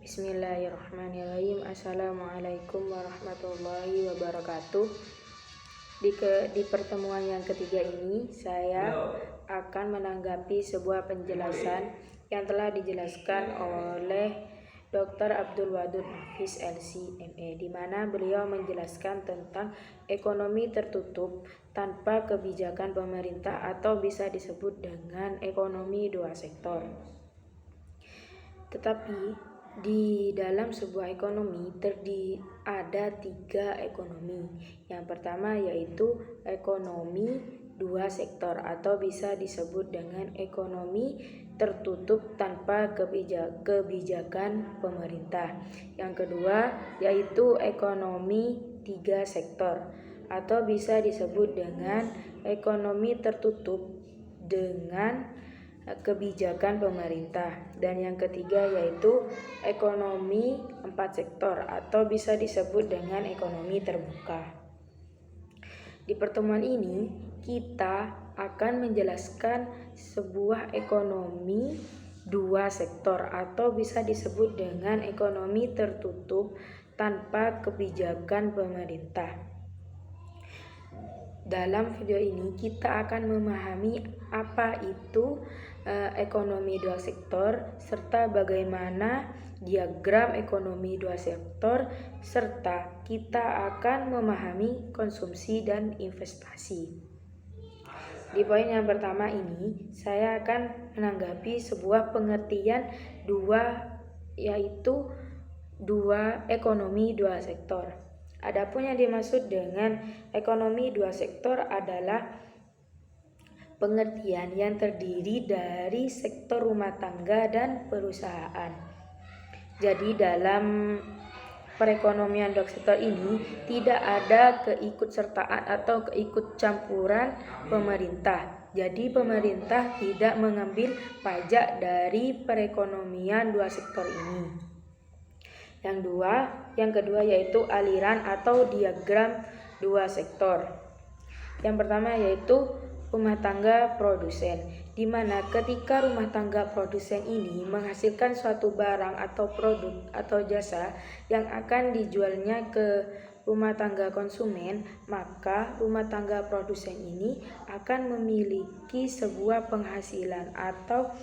Bismillahirrahmanirrahim. Assalamualaikum warahmatullahi wabarakatuh. Di pertemuan yang ketiga ini, saya akan menanggapi sebuah penjelasan yang telah dijelaskan oleh Dr. Abdul Wadud Nafis LC ME, di mana beliau menjelaskan tentang ekonomi tertutup tanpa kebijakan pemerintah atau bisa disebut dengan ekonomi dua sektor. Tetapi di dalam sebuah ekonomi ada tiga ekonomi. Yang pertama yaitu ekonomi dua sektor atau bisa disebut dengan ekonomi tertutup tanpa kebijakan pemerintah. Yang kedua yaitu ekonomi tiga sektor atau bisa disebut dengan ekonomi tertutup dengan kebijakan pemerintah. Dan yang ketiga yaitu ekonomi empat sektor atau bisa disebut dengan ekonomi terbuka. Di pertemuan ini kita akan menjelaskan sebuah ekonomi dua sektor atau bisa disebut dengan ekonomi tertutup tanpa kebijakan pemerintah. Dalam video ini kita akan memahami apa itu ekonomi dua sektor serta bagaimana diagram ekonomi dua sektor, serta kita akan memahami konsumsi dan investasi. Di poin yang pertama ini saya akan menanggapi sebuah pengertian yaitu ekonomi dua sektor. Adapun yang dimaksud dengan ekonomi dua sektor adalah pengertian yang terdiri dari sektor rumah tangga dan perusahaan. Jadi dalam perekonomian dua sektor ini tidak ada keikutsertaan atau keikutcampuran pemerintah. Jadi pemerintah tidak mengambil pajak dari perekonomian dua sektor ini. Yang kedua yaitu aliran atau diagram dua sektor. Yang pertama yaitu rumah tangga produsen, di mana ketika rumah tangga produsen ini menghasilkan suatu barang atau produk atau jasa yang akan dijualnya ke rumah tangga konsumen, maka rumah tangga produsen ini akan memiliki sebuah penghasilan atau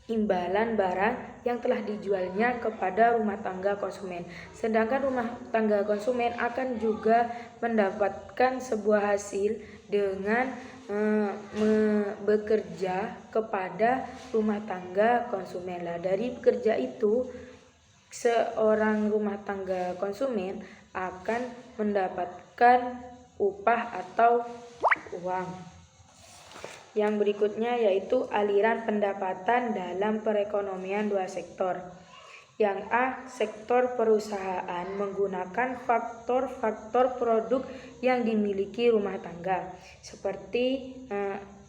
imbalan barang yang telah dijualnya kepada rumah tangga konsumen. Sedangkan rumah tangga konsumen akan juga mendapatkan sebuah hasil dengan bekerja kepada rumah tangga konsumen. Dari bekerja itu, seorang rumah tangga konsumen akan mendapatkan upah atau uang. Yang berikutnya yaitu aliran pendapatan dalam perekonomian dua sektor. Yang A, sektor perusahaan menggunakan faktor-faktor produk yang dimiliki rumah tangga seperti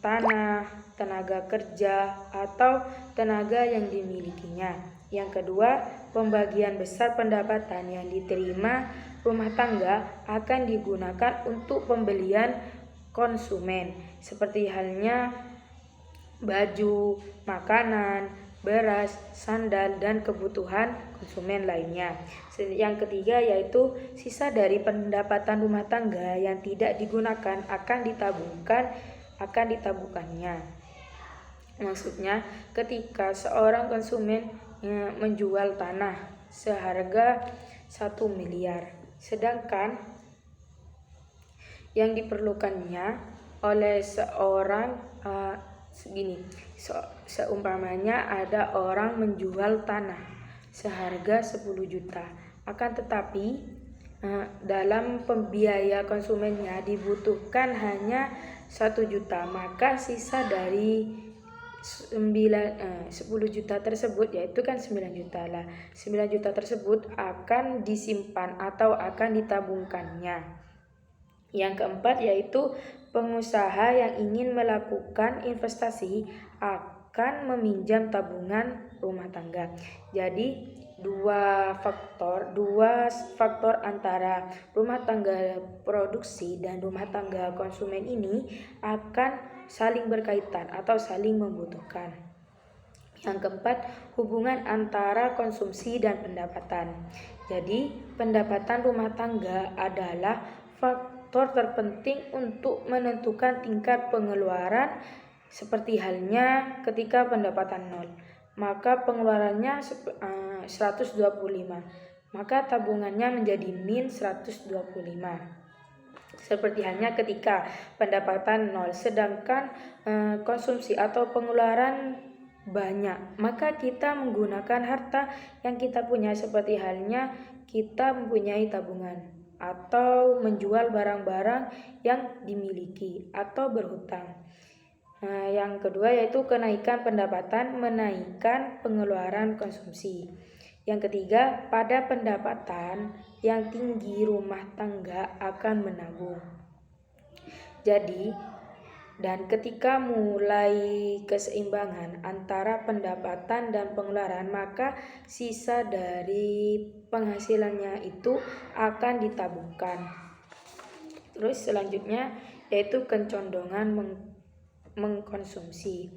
tanah, tenaga kerja, atau tenaga yang dimilikinya. Yang kedua, pembagian besar pendapatan yang diterima rumah tangga akan digunakan untuk pembelian konsumen, seperti halnya baju, makanan, beras, sandal, dan kebutuhan konsumen lainnya. Yang ketiga yaitu sisa dari pendapatan rumah tangga yang tidak digunakan akan ditabungkannya. Maksudnya ketika seorang konsumen menjual tanah seharga 1 miliar, sedangkan yang diperlukannya oleh seorang seumpamanya ada orang menjual tanah seharga 10 juta, akan tetapi dalam pembiaya konsumennya dibutuhkan hanya 1 juta, maka sisa dari 10 juta tersebut yaitu kan 9 juta lah. 9 juta tersebut akan disimpan atau akan ditabungkannya. Yang keempat yaitu pengusaha yang ingin melakukan investasi akan meminjam tabungan rumah tangga. Jadi dua faktor antara rumah tangga produksi dan rumah tangga konsumen ini akan saling berkaitan atau saling membutuhkan. Yang keempat, hubungan antara konsumsi dan pendapatan. Jadi, pendapatan rumah tangga adalah faktor terpenting untuk menentukan tingkat pengeluaran, seperti halnya ketika pendapatan nol, maka pengeluarannya 125, maka tabungannya menjadi min 125. Seperti halnya ketika pendapatan nol, sedangkan konsumsi atau pengeluaran banyak, maka kita menggunakan harta yang kita punya, seperti halnya kita mempunyai tabungan atau menjual barang-barang yang dimiliki atau berhutang. Yang kedua yaitu kenaikan pendapatan menaikkan pengeluaran konsumsi. Yang ketiga, pada pendapatan yang tinggi rumah tangga akan menabung. Jadi, dan ketika mulai keseimbangan antara pendapatan dan pengeluaran, maka sisa dari penghasilannya itu akan ditabungkan. Terus selanjutnya yaitu kecondongan mengkonsumsi.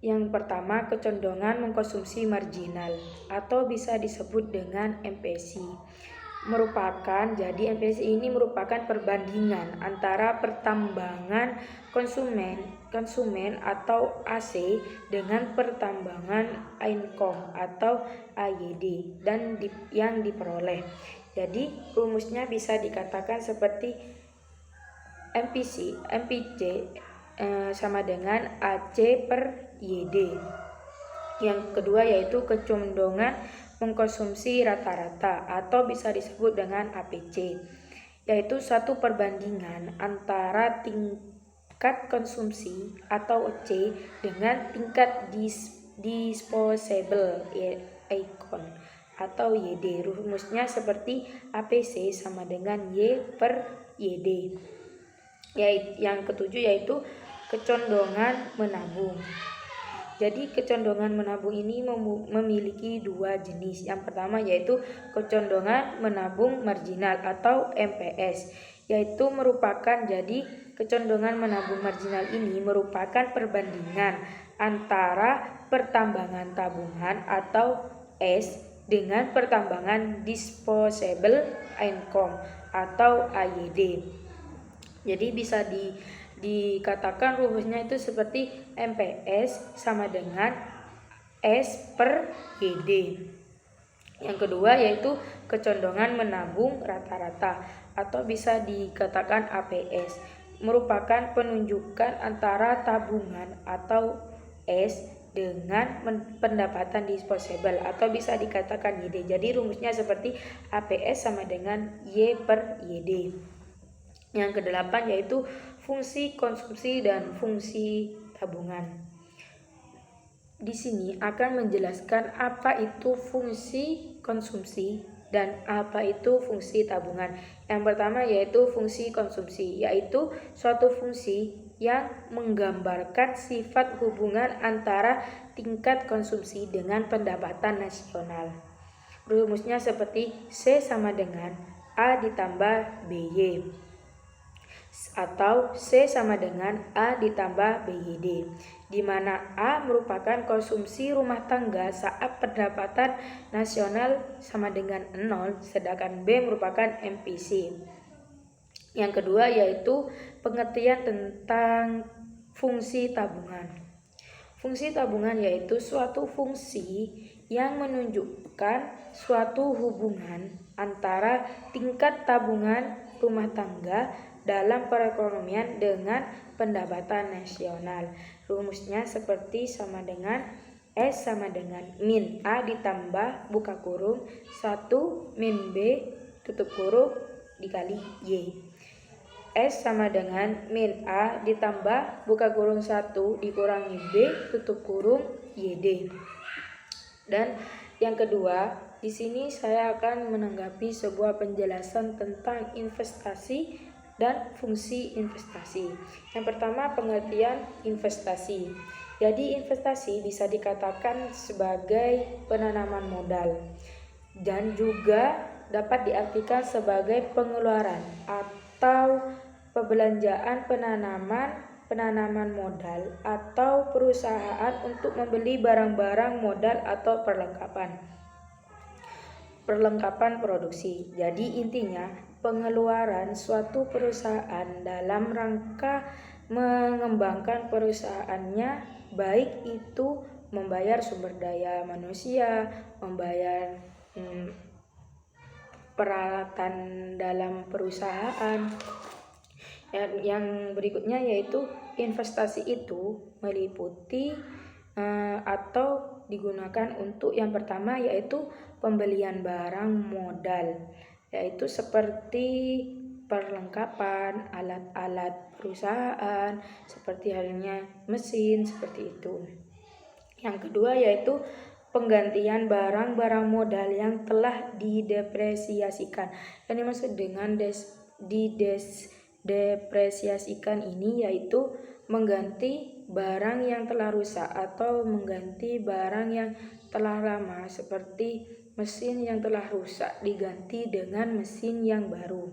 Yang pertama, kecondongan mengkonsumsi marginal atau bisa disebut dengan MPC. Jadi MPC ini merupakan perbandingan antara pertambangan konsumen atau AC dengan pertambangan income atau AYD dan yang diperoleh. Jadi rumusnya bisa dikatakan seperti MPC sama dengan AC per YD. Yang kedua yaitu kecondongan mengkonsumsi rata-rata atau bisa disebut dengan APC, yaitu suatu perbandingan antara tingkat konsumsi atau C dengan tingkat disposable income atau YD. Rumusnya seperti APC sama dengan Y per YD. Yang ketujuh yaitu kecondongan menabung. Jadi kecondongan menabung ini memiliki dua jenis. Yang pertama yaitu kecondongan menabung marginal atau MPS, yaitu merupakan kecondongan menabung marginal ini merupakan perbandingan antara pertambangan tabungan atau S dengan pertambangan disposable income atau AYD. Jadi bisa dikatakan rumusnya itu seperti MPS sama dengan S per YD. Yang kedua yaitu kecondongan menabung rata-rata atau bisa dikatakan APS, merupakan penunjukan antara tabungan atau S dengan pendapatan disposable atau bisa dikatakan YD. Jadi rumusnya seperti APS sama dengan Y per YD. Yang kedelapan yaitu fungsi konsumsi dan fungsi tabungan. Di sini akan menjelaskan apa itu fungsi konsumsi dan apa itu fungsi tabungan. Yang pertama yaitu fungsi konsumsi, yaitu suatu fungsi yang menggambarkan sifat hubungan antara tingkat konsumsi dengan pendapatan nasional. Rumusnya seperti C sama dengan A ditambah BY atau C sama dengan A ditambah BYD, di mana A merupakan konsumsi rumah tangga saat pendapatan nasional sama dengan 0, sedangkan B merupakan MPC. Yang kedua yaitu pengertian tentang fungsi tabungan. Fungsi tabungan yaitu suatu fungsi yang menunjukkan suatu hubungan antara tingkat tabungan rumah tangga dalam perekonomian dengan pendapatan nasional. Rumusnya seperti sama dengan S sama dengan min A ditambah buka kurung 1 min B tutup kurung dikali Y. S sama dengan min A ditambah buka kurung 1 dikurangi B tutup kurung YD. Dan yang kedua, di sini saya akan menanggapi sebuah penjelasan tentang investasi dan fungsi investasi. Yang pertama, pengertian investasi. Jadi investasi bisa dikatakan sebagai penanaman modal dan juga dapat diartikan sebagai pengeluaran atau pembelanjaan penanaman penanaman modal atau perusahaan untuk membeli barang-barang modal atau perlengkapan produksi. Jadi intinya pengeluaran suatu perusahaan dalam rangka mengembangkan perusahaannya, baik itu membayar sumber daya manusia, membayar peralatan dalam perusahaan. Yang berikutnya yaitu investasi itu meliputi atau digunakan untuk yang pertama yaitu pembelian barang modal, yaitu seperti perlengkapan alat-alat perusahaan seperti halnya mesin seperti itu. Yang kedua yaitu penggantian barang-barang modal yang telah didepresiasikan. Yang dimaksud dengan depresiasikan ini yaitu mengganti barang yang telah rusak atau mengganti barang yang telah lama, seperti mesin yang telah rusak diganti dengan mesin yang baru.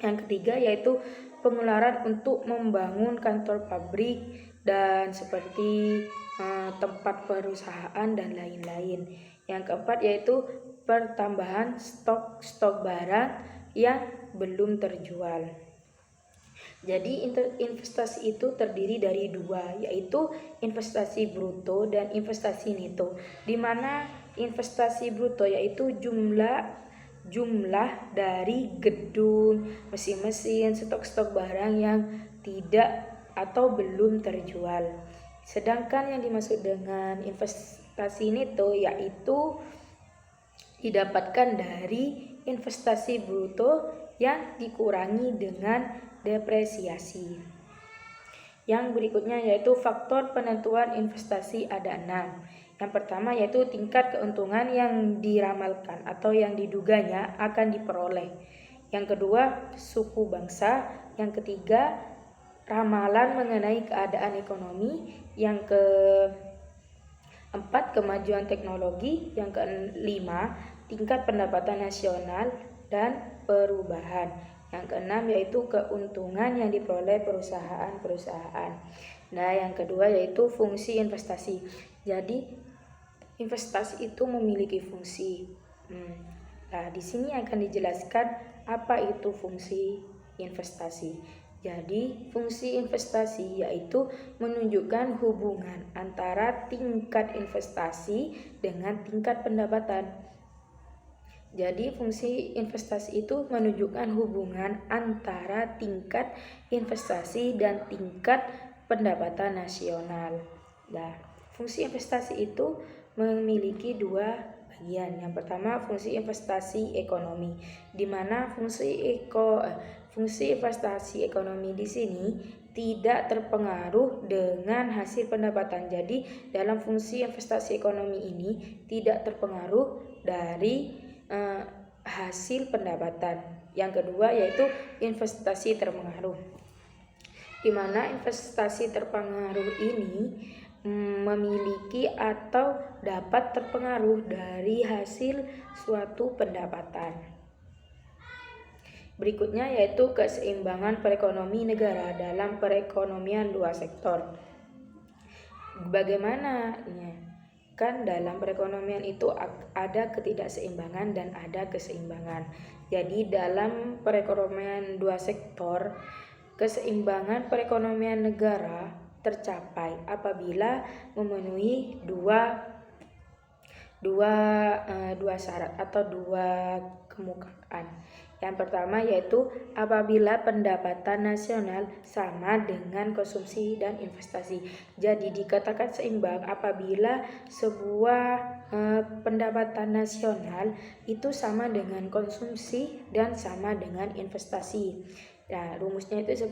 Yang ketiga yaitu pengeluaran untuk membangun kantor pabrik dan seperti tempat perusahaan dan lain-lain. Yang keempat yaitu pertambahan stok barang yang belum terjual. Jadi investasi itu terdiri dari dua, yaitu investasi bruto dan investasi neto. Di mana investasi bruto yaitu jumlah dari gedung, mesin-mesin, stok barang yang tidak atau belum terjual. Sedangkan yang dimaksud dengan investasi neto yaitu didapatkan dari investasi bruto yang dikurangi dengan depresiasi. Yang berikutnya yaitu faktor penentuan investasi ada 6. Yang pertama yaitu tingkat keuntungan yang diramalkan atau yang diduganya akan diperoleh. Yang kedua, suku bangsa. Yang ketiga, ramalan mengenai keadaan ekonomi. Yang keempat, kemajuan teknologi. Yang kelima, tingkat pendapatan nasional dan perubahan. Yang keenam yaitu keuntungan yang diperoleh perusahaan-perusahaan. Nah, yang kedua yaitu fungsi investasi. Jadi investasi itu memiliki fungsi. Nah, di sini akan dijelaskan apa itu fungsi investasi. Jadi, fungsi investasi yaitu menunjukkan hubungan antara tingkat investasi dengan tingkat pendapatan. Jadi fungsi investasi itu menunjukkan hubungan antara tingkat investasi dan tingkat pendapatan nasional. Nah, fungsi investasi itu memiliki dua bagian. Yang pertama fungsi investasi ekonomi, di mana fungsi investasi ekonomi di sini tidak terpengaruh dengan hasil pendapatan. Jadi dalam fungsi investasi ekonomi ini tidak terpengaruh dari hasil pendapatan. Yang kedua yaitu investasi terpengaruh, di mana investasi terpengaruh ini memiliki atau dapat terpengaruh dari hasil suatu pendapatan. Berikutnya yaitu keseimbangan perekonomian negara dalam perekonomian dua sektor. Bagaimana? Kan dalam perekonomian itu ada ketidakseimbangan dan ada keseimbangan. Jadi dalam perekonomian dua sektor, keseimbangan perekonomian negara tercapai apabila memenuhi dua syarat atau dua kemukaan. Yang pertama yaitu apabila pendapatan nasional sama dengan konsumsi dan investasi. Jadi dikatakan seimbang apabila sebuah pendapatan nasional itu sama dengan konsumsi dan sama dengan investasi. Nah, rumusnya itu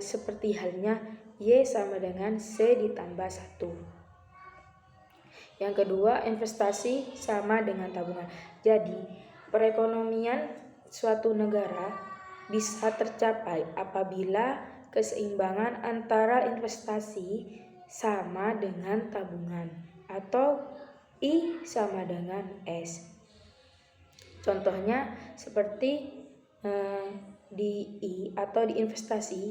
seperti halnya Y sama dengan C ditambah 1. Yang kedua, investasi sama dengan tabungan. Jadi, perekonomian suatu negara bisa tercapai apabila keseimbangan antara investasi sama dengan tabungan atau I sama dengan S. Contohnya seperti di I atau di investasi,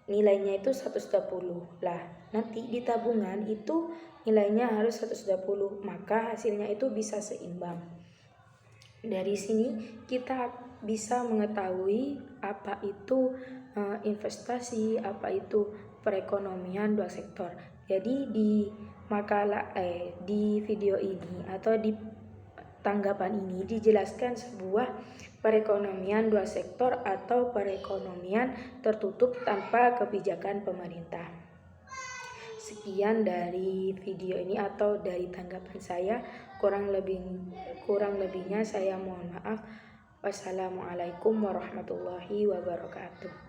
nilainya itu 120. Lah, nanti di tabungan itu nilainya harus 120, maka hasilnya itu bisa seimbang. Dari sini kita bisa mengetahui apa itu investasi, apa itu perekonomian dua sektor. Jadi di di video ini atau di tanggapan ini dijelaskan sebuah perekonomian dua sektor atau perekonomian tertutup tanpa kebijakan pemerintah. Sekian dari video ini atau dari tanggapan saya, kurang lebihnya saya mohon maaf. Wassalamualaikum warahmatullahi wabarakatuh.